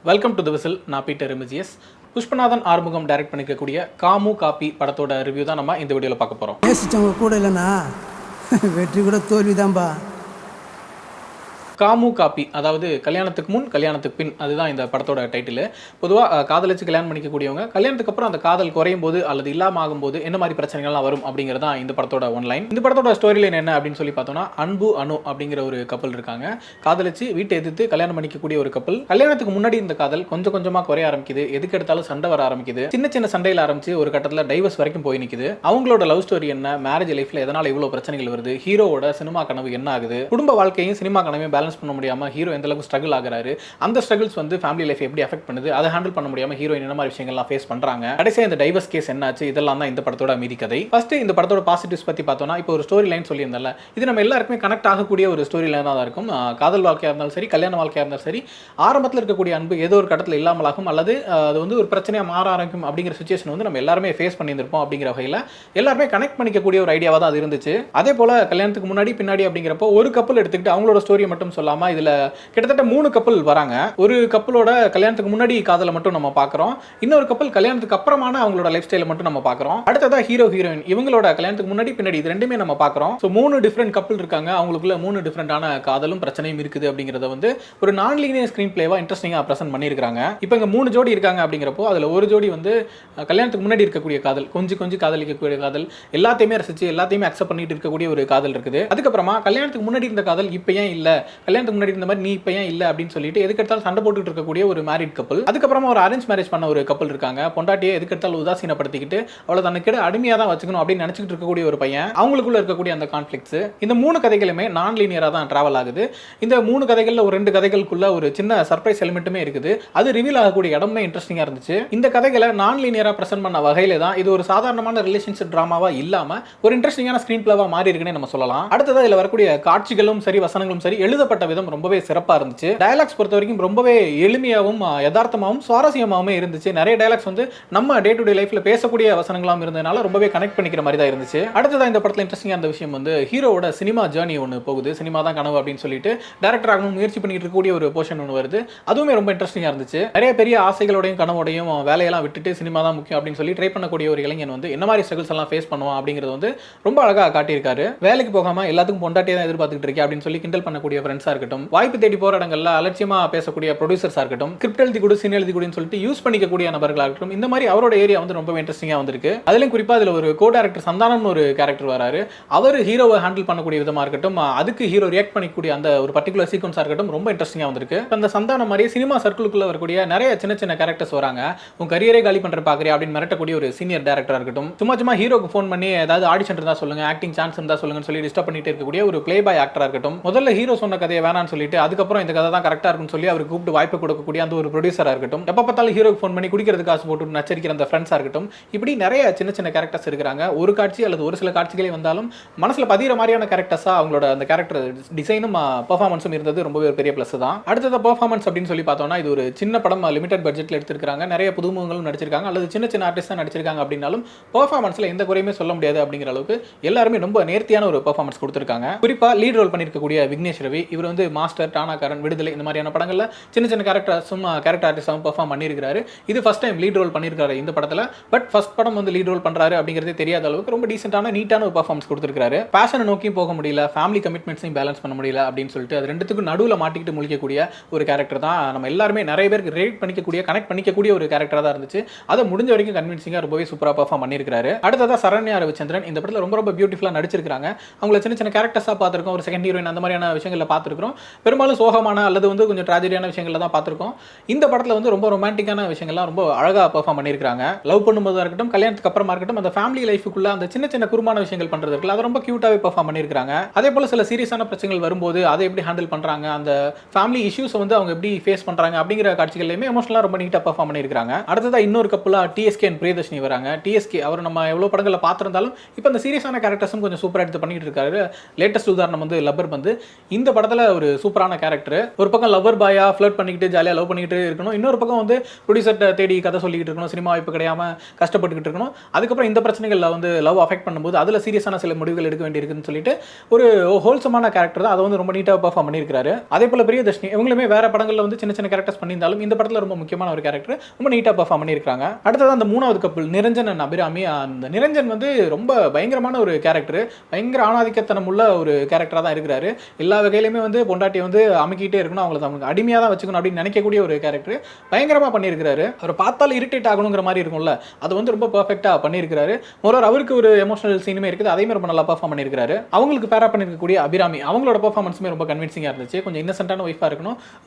Welcome to the Whistle. நான் Peter MGS. Pushpanathan Arumugam direct பண்ணிக்கக்கூடிய காமு காப்பி படத்தோட ரிவ்யூ தான் நம்ம இந்த வீடியோவில் பார்க்க போகிறோம். நேசிச்சவங்க கூட இல்லைண்ணா வெற்றி கூட தோல்விதான்பா. காமு காப்பி, அதாவது கல்யாணத்துக்கு முன் கல்யாணத்துக்கு பின், அதுதான் இந்த படத்தோட டைட்டில். பொதுவாக காதலிச்சு கல்யாணம் பண்ணிக்கக்கூடியவங்க கல்யாணத்துக்கு அப்புறம் அந்த காதல் குறையும் போது அல்லது இல்லாமல் ஆகும்போது என்ன மாதிரி பிரச்சனைகள்லாம் வரும் அப்படிங்கிறது தான் இந்த படத்தோட ஒன்லைன். இந்த படத்தோட ஸ்டோரி லைன் என்ன அப்படின்னு சொல்லி பார்த்தோம்னா, அன்பு அனு அப்படிங்கிற ஒரு கப்பல் இருக்காங்க. காதலிச்சு வீட்டை எதிர்த்து கல்யாணம் பண்ணிக்கக்கூடிய ஒரு கப்பல். கல்யாணத்துக்கு முன்னாடி இந்த காதல் கொஞ்சம் கொஞ்சமாக குறைய ஆரம்பிக்குது. எதுக்கு எடுத்தாலும் சண்டை வர ஆரம்பிக்குது. சின்ன சின்ன சண்டையில் ஆரம்பிச்சு ஒரு கட்டத்தில் டைவர்ஸ் வரைக்கும் போய் நிற்குது. அவங்களோட லவ் ஸ்டோரி என்ன, மேரேஜ் லைஃப்ல எதனால் இவ்வளோ பிரச்சனைகள் வருது, ஹீரோவோட சினிமா கனவு என்ன ஆகுது, குடும்ப வாழ்க்கையும் சினிமா கனவையும் பேலன்ஸ் பண்ண முடியாமல் ஹீரோ எந்த அளவுக்கு ஸ்ட்ரகிள் ஆகுறாரு, அந்த ஸ்ட்ரகிள்ஸ் வந்து ஃபேமிலி லைஃப் எப்படி அஃபெக்ட் பண்ணுது, அதை ஹேண்டில் பண்ண முடியாம ஹீரோயின் என்ன மாதிரி விஷயங்கள்லாம் ஃபேஸ் பண்றாங்க, கடைசியா இந்த டைவர்ஸ் கேஸ் என்னாச்சு, இதெல்லாம் தான் இந்த படத்தோட மீதி கதை. ஃபர்ஸ்ட் இந்த படத்தோட பாசிட்டிவ்ஸ் பத்தி பார்த்தோம்னா, இப்போ ஒரு ஸ்டோரி லைன் சொல்லியிருந்தால, இது நம்ம எல்லாருக்குமே கனெக்ட் ஆகக்கூடிய ஒரு ஸ்டோரி லைனாக தான் இருக்கும். காதல் வாழ்க்கையாக இருந்தாலும் சரி, கல்யாண வாழ்க்கையாக இருந்தாலும் சரி, ஆரம்பத்தில் இருக்கக்கூடிய அன்பு ஏதோ ஒரு கட்டத்தில் இல்லாமலாகும் அல்லது அது வந்து ஒரு பிரச்சனையாக மாற ஆரம்பிக்கும் அப்படிங்கிற சுச்சுவேஷன் வந்து நம்ம எல்லாருமே ஃபேஸ் பண்ணியிருந்திருப்போம். அப்படிங்கிற வகையில் எல்லாருமே கனெக்ட் பண்ணிக்கக்கூடிய ஒரு ஐடியாவாக தான் அது இருந்துச்சு. அதே போல கல்யாணத்துக்கு முன்னாடி பின்னாடி அப்படிங்கிறப்போ ஒரு கப்பல் எடுத்துக்கிட்டு அவங்களோட ஸ்டோரியை மட்டும் சொல்லாமல் இதில் கிட்டத்தட்ட 3 கப்பல் வராங்க. ஒரு கப்பலோட கல்யாணத்துக்கு முன்னாடி காதலை மட்டும் நம்ம பார்க்குறோம். இன்னொரு கப்பல் கல்யாணத்துக்கு அப்புறமான அவங்களோட லைஃப் ஸ்டைலை மட்டும் நம்ம பார்க்குறோம். அடுத்ததா ஹீரோ ஹீரோயின் இவங்களோட கல்யாணத்துக்கு முன்னாடி பின்னாடி இது ரெண்டுமே நம்ம பார்க்குறோம். ஸோ 3 டிஃப்ரெண்ட் கப்பல் இருக்காங்க. அவங்களுக்குள்ள 3 டிஃப்ரெண்டான காதலும் பிரச்சனையும் இருக்குது அப்படிங்கிறத வந்து ஒரு நான் லீனியர் ஸ்க்ரீன் பிளேவா இன்ட்ரெஸ்டிங்காக ப்ரெசென்ட் பண்ணியிருக்காங்க. இப்போ இங்கே 3 ஜோடி இருக்காங்க அப்படிங்கிறப்போ அதில் ஒரு ஜோடி வந்து கல்யாணத்துக்கு முன்னாடி இருக்கக்கூடிய காதல், கொஞ்சம் கொஞ்சம் காதலிக்கக்கூடிய காதல், எல்லாத்தையுமே ரசிச்சு எல்லாத்தையுமே அக்செப்ட் பண்ணிட்டு இருக்கக்கூடிய ஒரு காதல் இருக்குது. அதுக்கப்புறமா கல்யாணத்துக்கு முன்னாடி இருந்த காதல் இப்போ ஏன் இல்லை, கல்யாணத்துக்கு முன்னாடி இருந்த மாதிரி நீ இப்போ ஏன் இல்லை அப்படின்னு சொல்லிட்டு எதுக்கெடுத்தாலும் சண்டை போட்டுட்டு இருக்கக்கூடிய ஒரு மேரிட் கப்பல். அதுக்கப்புறமா ஒரு அரேஞ்ச் மேரேஜ் பண்ண ஒரு கப்பல் இருக்காங்க. பொண்டாட்டியை எதுக்கெடுத்தாலும் உதாசீனப்படுத்திக்கிட்டு அவளை தனக்கு அடிமையாக தான் வச்சுக்கணும் அப்படின்னு நினைச்சிட்டு இருக்கக்கூடிய ஒரு பையன். அவங்களுக்குள்ள இருக்கக்கூடிய அந்த கான்ஃபிளிக்ஸ், இந்த 3 கதைகளுமே நான் லீனியரா தான் டிராவல் ஆகுது. இந்த 3 கதைகள்ல ஒரு 2 கதைகளுக்குள்ள ஒரு சின்ன சர்ப்ரைஸ் எலிமெண்ட்டுமே இருக்குது. அது ரிவீல் ஆகக்கூடிய இடமே இன்ட்ரெஸ்டிங்கா இருந்துச்சு. இந்த கதைகளை நான் லீனியரா பிரசன்ட் பண்ண வகையில தான் இது ஒரு சாதாரணமான ரிலேஷன்ஷிப் டிராமாவா இல்லாம ஒரு இன்ட்ரெஸ்டிங்கான ஸ்கிரீன் பிளேவா மாறி இருக்குன்னு நம்ம சொல்லலாம். அடுத்ததா இதுல வரக்கூடிய காட்சிகளும் சரி, வசனங்களும் சரி, எழுதப்பட்ட விதம் ரொம்பவே சிறப்பா இருந்துச்சு. டயலாக்ஸ் பொறுத்த வரைக்கும் ரொம்பவே எளிமையாகவும் யதார்த்தமாகவும் சுவாரஸ்யமாகவும் இருந்துச்சு. நிறைய டயலாக்ஸ் வந்து நம்ம டே டு டே லைஃப்ல பேசக்கூடிய வசனங்களாம் இருந்ததுனால ரொம்பவே கனெக்ட் பண்ணிக்கிற மாதிரி தான் இருந்துச்சு. அடுத்ததான் இந்த படத்தில் இன்ட்ரெஸ்டிங்காக இருந்த விஷயம் வந்து ஹீரோவோட சினிமா ஜேர்னி ஒன்று போகுது. சினிமா தான் கனவு அப்படின்னு சொல்லிட்டு டேரக்டர் ஆகணும் முயற்சி பண்ணிட்டு இருக்கக்கூடிய ஒரு போர்ஷன் ஒன்று வருது. அதுவுமே ரொம்ப இன்ட்ரெஸ்டிங்காக இருந்துச்சு. நிறைய பெரிய ஆசைகளோடையும் கனவோடையும் வேலையெல்லாம் விட்டுட்டு சினிமா தான் முக்கியம் அப்படின்னு சொல்லி ட்ரை பண்ணக்கூடிய ஒரு இளைஞன் வந்து என்ன மாதிரி ஸ்ட்ரகிள்ஸ் எல்லாம் ஃபேஸ் பண்ணுவான் அப்படிங்கிறது வந்து ரொம்ப அழகாக காட்டியிருக்காரு. வேலைக்கு போகாம எல்லாத்துக்கும் பொண்டாட்டியே தான் எதிர்பார்த்துட்டு இருக்கேன் அப்படின்னு சொல்லி கிண்டல் பண்ணக்கூடிய ஃப்ரெண்ட்ஸாக இருக்கட்டும், வாய்ப்பு தேடி போற இடங்கள்ல அலட்சியமா பேசக்கூடிய ப்ரொடியூசர்ஸாக இருக்கட்டும், ஸ்கிரிப்ட் எழுதி கொடு, சீன் எழுதி கொடுன்னு சொல்லிட்டு யூஸ் பண்ணிக்கக்கூடிய நபர்களாக இருக்கட்டும், இந்த மாதிரி அவரோட ஏரியா வந்து ரொம்ப இன்ட்ரெஸ்டிங்காக வந்திருக்கு. அதுலயும் குறிப்பா அதில் ஒரு கோ டைரக்டர் சந்தானம்னு ஒரு கேரக்டர் வராரு. அவர் ஹீரோவை ஹேண்டில் பண்ணக்கூடிய விதமா இருக்கட்டும், அதுக்கு ஹீரோ ரியாக்ட் பண்ணிக்கூடிய அந்த ஒரு பர்டிகுலர் சீக்வன்ஸாக இருக்கட்டும், ரொம்ப இன்ட்ரெஸ்டிங்காக வந்திருக்கு. அந்த சந்தானம் மாதிரி சினிமா சர்க்கிளுக்குள்ள வரக்கூடிய நிறைய சின்ன சின்ன கேரக்டர்ஸ் வராங்க. உங்க கரியரே காலி பண்ற பாக்குறியா அப்படின்னு மிரட்டக்கூடிய ஒரு சீனியர் டைரக்டரா இருக்கட்டும், சும்மா ஹீரோக்கு ஃபோன் பண்ணி ஏதாவது ஆடிஷன் இருந்தா சொல்லுங்க, ஆக்டிங் சான்ஸ் இருந்தா சொல்லுங்கன்னு சொல்லி டிஸ்டர்ப் பண்ணிட்டு இருக்கக்கூடிய ஒரு பிளே பாய் ஆக்டரா இருக்கட்டும், முதல்ல ஹீரோ சொன்ன கதையை வேணான்னு சொல்லிட்டு அதுக்கப்புறம் இந்த கதை தான் கரெக்டா இருக்குன்னு சொல்லி அவருக்கு கூப்பிட்டு வாய்ப்பு கொடுக்கக்கூடிய அந்த ஒரு ப்ரொடியூசரா இருக்கட்டும், எப்ப பார்த்தாலும் ஹீரோக்கு ஃபோன் பண்ணி குடிக்கிறதுக்கு காசு போட்டு நச்சரிக்கிற அந்த ஃப்ரெண்ட்ஸா இருக்கட்டும், இப்படி நிறைய சின்ன சின்ன கேரக்டர்ஸ் இருக்காங்க. ஒரு காட்சி அல்லது ஒரு சில காட்சிகளே வந்தாலும் மனசுல பதிகிற மாதிரியான கேரக்டர்ஸா அவங்களோட அந்த கேரக்டர் டிசைனும் பெர்ஃபார்மன்ஸும் இருந்தது ரொம்பவே ஒரு பெரிய பிளஸ் தான். அடுத்தது பெர்ஃபார்மன்ஸ் அப்படின்னு சொல்லி பார்த்தோம்னா, இது ஒரு சின்ன படம், லிமிடெட் பட்ஜெட்ல எடுத்திருக்காங்க. நிறைய புதுமுகங்களும் நடிச்சிருக்காங்க அல்லது சின்ன சின்ன ஆர்டிஸ்ட் தான் நடிச்சிருக்காங்க அப்படின்னாலும் பெர்ஃபார்மன்ஸ்ல எந்த குறையுமே சொல்ல முடியாது அப்படிங்கிற அளவுக்கு எல்லாருமே ரொம்ப நேர்த்தியான ஒரு பெர்ஃபார்மன்ஸ் கொடுத்திருக்காங்க. குறிப்பா லீட் ரோல் பண்ணிருக்கக்கூடிய விக்னேஷ் ரவி, இவர் வந்து மாஸ்டர், டானாக்காரன், விடுதலை இந்த மாதிரியான படங்கள்ல சின்ன சின்ன கேரக்டர்ஸும் கேரக்டர் ஆர்டிஸ்டாகவும் பெர்ஃபார்ம் பண்ணியிருக்காரு. இது ஃபர்ஸ்ட் டைம் லீட் ரோல் பண்ணியிருக்காரு இந்த படத்தில். பட் ஃபர்ஸ்ட் படம் வந்து லீட் ரோல் பண்றாரு அப்படிங்கிறதே தெரியாத அளவுக்கு ரொம்ப டீசென்டான நீட்டான ஒரு பெர்ஃபார்மன்ஸ் கொடுத்திருக்காரு. பேஷனை நோக்கியும் போக முடியல, ஃபேமிலி கமிட்மெண்ட்ஸையும் பேலன்ஸ் பண்ண முடியல அப்படின்னு சொல்லிட்டு அது ரெண்டுத்துக்கும் நடுவில் மாட்டிக்கிட்டு முழிக்கக்கூடிய ஒரு கேரக்டர் தான். நம்ம எல்லாருமே நிறைய பேருக்கு ரிலேட் பண்ணிக்கக்கூடிய, கனெக்ட் பண்ணிக்கக்கூடிய ஒரு கேரக்டராக தான் இருந்துச்சு. அதை முடிஞ்ச வரைக்கும் கன்வின்சிங்காக ரொம்பவே சூப்பராக பெர்ஃபார்ம் பண்ணியிருக்காரு. அடுத்ததாக சரண்யா ரவிச்சந்திரன் இந்த படத்தில் ரொம்ப பியூட்டிஃபுல்லாக நடிச்சிருக்காங்க. அவங்கள சின்ன சின்ன கேரக்டர்ஸாக பார்த்துருக்கோம். ஒரு செகண்ட் ஹீரோயின் அந்த மாதிரியான விஷயங்களில் பார்த்துருக்கோம். பெரும்பாலும் சோகமான அல்லது வந்து கொஞ்சம் ட்ராஜடியான விஷயங்கள்ல தான் பார்த்துருக்கோம். இந்த படத்தில் வந்து ரொம்ப ரொமான்டிக்கான விஷயங்கள்லாம் ரொம்ப அழகாக பெர்ஃபார்ம் பண்ணியிருக்காங்க. லவ் பண்ணும்போது இருக்கட்டும், கல்யாணத்துக்கு அப்புறமா இருக்கட்டும், அந்த ஃபேமிலி லைஃபுக்குள்ள அந்த சின்ன சின்ன குறுமான விஷயங்கள் பண்றது இருக்குல்ல, அது ரொம்ப கியூட்டாவே பெர்ஃபார்ம் பண்ணியிருக்காங்க. அதே போல சில சீரியஸான பிரச்சனைகள் வரும்போது அதை எப்படி ஹேண்டில் பண்றாங்க, அந்த ஃபேமிலி இஷ்யூஸ் வந்து அவங்க எப்படி ஃபேஸ் பண்றாங்க அப்படிங்கிற காட்சிகள்லையுமே எமோஷனலாக ரொம்ப நீட்டாக பெர்ஃபார்ம் பண்ணியிருக்காங்க. அடுத்ததா இன்னொரு கப்பலா டிஎஸ்கே அண்ட் பிரியதர்ஷினி வராங்க. டிஎஸ்கே அவர் நம்ம எவ்வளோ படங்களில் பார்த்துருந்தாலும் இப்போ அந்த சீரியஸான கேரக்டர்ஸும் கொஞ்சம் சூப்பராக எடுத்து பண்ணிட்டு இருக்காரு. லேட்டஸ்ட் உதாரணம் வந்து லப்பர் பந்து. இந்த படத்தில் விதத்தில் ஒரு சூப்பரான கேரக்டர். ஒரு பக்கம் லவ்வர் பாயா ஃப்ளர்ட் பண்ணிக்கிட்டு ஜாலியாக லவ் பண்ணிக்கிட்டு இருக்கணும், இன்னொரு பக்கம் வந்து ப்ரொடியூசர்கிட்ட தேடி கதை சொல்லிக்கிட்டு இருக்கணும், சினிமா வாய்ப்பு கிடையாமல் கஷ்டப்பட்டுக்கிட்டு இருக்கணும். அதுக்கப்புறம் இந்த பிரச்சனைகளில் வந்து லவ் அஃபெக்ட் பண்ணும்போது அதில் சீரியஸான சில முடிவுகள் எடுக்க வேண்டியிருக்குன்னு சொல்லிட்டு ஒரு ஹோல்சமான கேரக்டர் தான். அதை வந்து ரொம்ப நீட்டாக பெர்ஃபார்ம் பண்ணியிருக்காரு. அதே போல் பிரியதர்ஷினி இவங்களுமே வேற படங்களில் வந்து சின்ன சின்ன கேரக்டர்ஸ் பண்ணியிருந்தாலும் இந்த படத்தில் ரொம்ப முக்கியமான ஒரு கேரக்டர் ரொம்ப நீட்டாக பெர்ஃபார்ம் பண்ணியிருக்காங்க. அடுத்தது அந்த மூணாவது கப்பல் நிரஞ்சன் அண்ட் அபிராமி. அந்த நிரஞ்சன் வந்து ரொம்ப பயங்கரமான ஒரு கேரக்டர், பயங்கர ஆணாதிக்கத்தனம் உள்ள ஒரு கேரக்டராக தான் இருக்கிறாரு. எல்லா வகையிலுமே வந்து பொண்டாட்டி வந்து அமைக்கிட்டே இருக்கணும், அவங்களை அவங்களுக்கு அடிமையாக தான் வச்சுக்கணும் அப்படின்னு நினைக்கக்கூடிய ஒரு கேரக்டர் பயங்கரமாக பண்ணியிருக்காரு. அவர் பார்த்தாலும் இரிட்டேட் ஆகணுங்கிற மாதிரி இருக்கும்ல, அது வந்து ரொம்ப பர்ஃபெக்டாக பண்ணியிருக்காரு. மொரோவர் அவருக்கு ஒரு எமோஷனல் சீனுமே இருக்குது, அதே மாதிரி ரொம்ப நல்லா பெர்ஃபார்ம் பண்ணியிருக்காரு. அவங்களுக்கு பேரா பண்ணியிருக்கக்கூடிய அபிராமி அவங்களோட பெர்ஃபார்மன்ஸுமே ரொம்ப கன்வின்சிங்காக இருந்துச்சு. கொஞ்சம் இன்னசென்ட்டான ஒய்ஃபாக இருக்கணும்,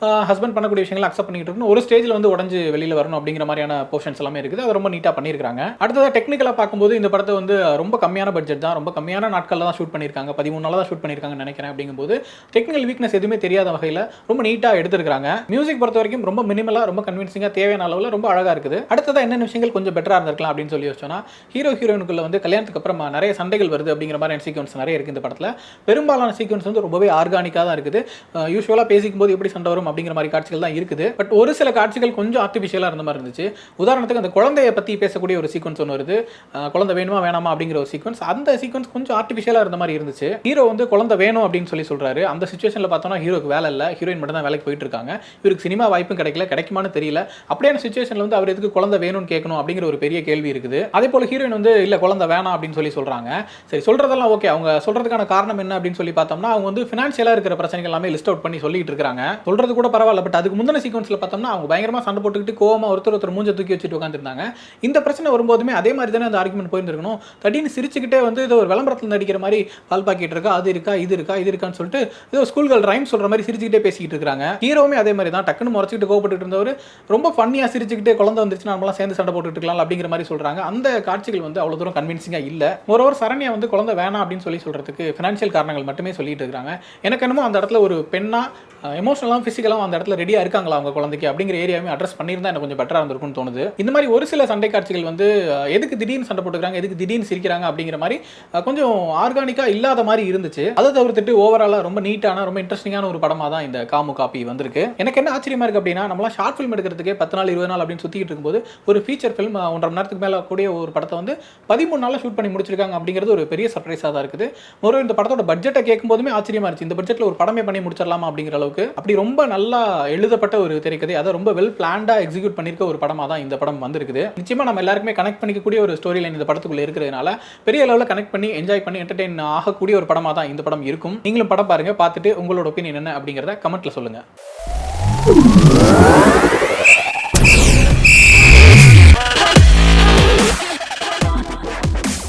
ஹஸ்பண்ட் பண்ணக்கூடிய விஷயங்களை அக்செப்ட் பண்ணிட்டு இருக்கணும், ஒரு ஸ்டேஜில் வந்து உடஞ்சு வெளியில் வரணும் அப்படிங்கிற மாதிரியான போர்ஷன்ஸ் எல்லாமே இருக்குது. அது ரொம்ப நீட்டாக பண்ணியிருக்காங்க. அடுத்ததாக டெக்னிக்கலாக பார்க்கும்போது இந்த படத்தை வந்து ரொம்ப கம்மியான பட்ஜெட் தான், ரொம்ப கம்மியான நாட்களில் தான் ஷூட் பண்ணியிருக்காங்க, 13 நாள் தான் ஷூட் பண்ணியிருக்காங்கன்னு நினைக்கிறேன். அப்படிங்கும்போது டெக்னிக்கல் வீக்னஸ் எதுவுமே தெரியாத வகையில் ரொம்ப நீட்டாக எடுத்திருக்காங்க. மியூசிக் பொறுத்த வரைக்கும் ரொம்ப மினிமலாக ரொம்ப கன்வின்சிங்காக தேவையான அளவில் ரொம்ப அழகாக இருக்குது. அடுத்ததாக என்னென்ன விஷயங்கள் கொஞ்சம் பெட்டராக இருந்திருக்கலாம் அப்படின்னு சொல்லி யோசிச்சோன்னா, ஹீரோயினுக்குள்ள வந்து கல்யாணத்துக்கு அப்புறம் நிறைய சண்டைகள் வருது அப்படிங்கிற மாதிரி சீக்வன்ஸ் நிறைய இருக்குது இந்த படத்தில். பெரும்பாலான சீக்வன்ஸ் வந்து ரொம்பவே ஆர்கானிக்காக தான் இருக்குது. யூஸ்வலாக பேசிக்கும் போது எப்படி சண்டை வரும் அப்படிங்கிற மாதிரி காட்சிகள் தான் இருக்குது. பட் ஒரு சில காட்சிகள் கொஞ்சம் ஆர்டிஃபிஷியலாக இருந்த மாதிரி இருந்துச்சு. உதாரணத்துக்கு அந்த குழந்தைய பற்றி பேசக்கூடிய ஒரு சீக்வன்ஸ் ஒன்று வருது, குழந்தை வேணுமா வேணாமா அப்படிங்கிற ஒரு சீக்வன்ஸ். அந்த சீக்வன்ஸ் கொஞ்சம் ஆர்டிஃபிஷியலாக இருந்த மாதிரி இருந்துச்சு. ஹீரோ வந்து குழந்தை வேணும் அப்படின்னு சொல்லி சொல்றாரு. அந்த சிச்சுவேஷனில் பார்த்தோம்னா ஹீரோக்கு வேலை இல்லை, ஹீரோயின் மட்டும் தான் வேலைக்கு போயிட்டு இருக்காங்க. இவருக்கு சினிமா வாய்ப்பும் கிடைக்குமான்னு தெரியல. அப்படியான சிச்சுவேஷனில் வந்து அவர் எதுக்கு குழந்தை வேணும்னு கேட்கணும் அப்படிங்கிற ஒரு பெரிய கேள்வி இருக்குது. அதே போல ஹீரோயின் வந்து இல்லை குழந்தை வேணாம் அப்படின்னு சொல்லி சொல்றாங்க. சரி, சொல்றதெல்லாம் ஓகே, அவங்க சொல்றதுக்கான காரணம் என்ன அப்படின்னு சொல்லி பார்த்தோம்னா அவங்க வந்து ஃபினான்ஷியலாக இருக்கிற பிரச்சனைகள் எல்லாமே லிஸ்ட் அவுட் பண்ணி சொல்லிட்டு இருக்காங்க. சொல்றது கூட பரவாயில்ல, பட் அதுக்கு முந்தின சீக்வன்ஸ்ல பார்த்தோம்னா அவங்க பயங்கரமா சண்டை போட்டுக்கிட்டு கோவமா ஒருத்தர் மூஞ்ச தூக்கி வச்சுட்டு உட்காந்துருந்தாங்க. இந்த பிரச்சனை வரும்போதுமே அதே மாதிரி தானே அந்த ஆர்குமெண்ட் போயிருந்திருக்கணும். திடீர்னு சிரிச்சுக்கிட்டே வந்து இது ஒரு விளம்பரத்தில் நடிக்கிற மாதிரி பால் பாக்கெட் இருக்கா, அது இருக்கா, இது இருக்கா, இது இருக்கான்னு சொல்லிட்டு ஏதோ ஸ்கூல்கள் ரைம் சொல்ற மாதிரி சிரிச்சுக்கிட்டே பேசிக்கிட்டு இருக்காங்க. ஹீரோவுமே அதே மாதிரி தான் டக்குன்னு முறைச்சிட்டு கோவப்பட்டு இருந்தவர் ரொம்ப ஃபன்னியா சிரிச்சுக்கிட்டே குழந்தை வந்துருச்சு நம்மளாம் சேர்ந்து சண்டை போட்டுட்டு இருக்கலாம் அப்படிங்கிற மாதிரி சொல்றாங்க. அந்த காட்சிகள் வந்து அவ்வளவு தூரம் கன்வின்சிங்கா இல்ல. மொரோவர் சரண்யா வந்து குழந்தை வேணாம் அப்படின்னு சொல்லி சொல்றதுக்கு ஃபினான்ஷியல் காரணங்கள் மட்டுமே சொல்லிட்டு இருக்காங்க. எனக்கு என்னமோ அந்த இடத்துல ஒரு பெண்ணா எமோஷனலாகவும் ஃபிசிக்கலாகவும் அந்த இடத்துல ரெடியா இருக்காங்களா அவங்க குழந்தைக்கு அப்படிங்கிற ஏரியாவே அட்ரஸ் பண்ணியிருந்தா எனக்கு கொஞ்சம் பெட்டரா இருந்திருக்கும்னு தோணுது. இந்த மாதிரி ஒரு சில சண்டை காட்சிகள் வந்து எதுக்கு திடீர்னு சண்டை போட்டுக்கிறாங்க, எதுக்கு திடீர்னு சிரிக்கிறாங்க அப்படிங்கிற மாதிரி கொஞ்சம் ஆர்கானிக்கா இல்லாத மாதிரி இருந்துச்சு. அதை தவிர்த்துட்டு ஓவராலா ரொம்ப நீட்டான ரொம்ப இன்ட்ரெஸ்டிங்கான ஒரு படமா தான் இந்த காமு காப்பி வந்திருக்கு. எனக்கு என்ன ஆச்சரியமா இருக்கு அப்படின்னா, நம்மளாம் ஷார்ட் ஃபிலிம் எடுக்கிறதுக்கே 10 நாள் 20 நாள் அப்படின்னு சுத்திட்டு இருக்கும்போது ஒரு ஃபீச்சர் ஃபிலிம் 1.5 மணி நேரத்துக்கு மேல கூடிய ஒரு படத்தை வந்து 13 நாள்ல ஷூட் பண்ணி முடிச்சிருக்காங்க அப்படிங்கிறது ஒரு பெரிய சர்ப்ரைஸா தான் இருக்குது. மொரோவர் இந்த படத்தோட பட்ஜெட்டை கேட்கும் போதுமே ஆச்சரியமா இருந்துச்சு. இந்த பட்ஜெட்ல ஒரு படமே பண்ணி முடிச்சிடலாமா அப்படிங்கிற அளவுக்கு அப்படி ரொம்ப நல்லா எழுதப்பட்ட ஒரு திரைக்கதை, அதை ரொம்ப வெல் பிளான்டா எக்ஸிக்யூட் பண்ணிருக்க ஒரு படமா தான் இந்த படம் வந்திருக்குது. நிச்சயமா நம்ம எல்லாருக்குமே கனெக்ட் பண்ணிக்கக்கூடிய ஒரு ஸ்டோரி லைன் இந்த படத்துக்குள்ள இருக்கிறதுனால பெரிய அளவில் கனெக்ட் பண்ணி என்ஜாய் பண்ணி என்டர்டெயின் ஆகக்கூடிய ஒரு படமா தான் இந்த படம் இருக்கும். நீங்களும் படம் பாருங்க, பார்த்துட்டு உங்களோட ஒப்பீனியன் என்ன அப்படிங்கிறத கமெண்ட்ல சொல்லுங்க.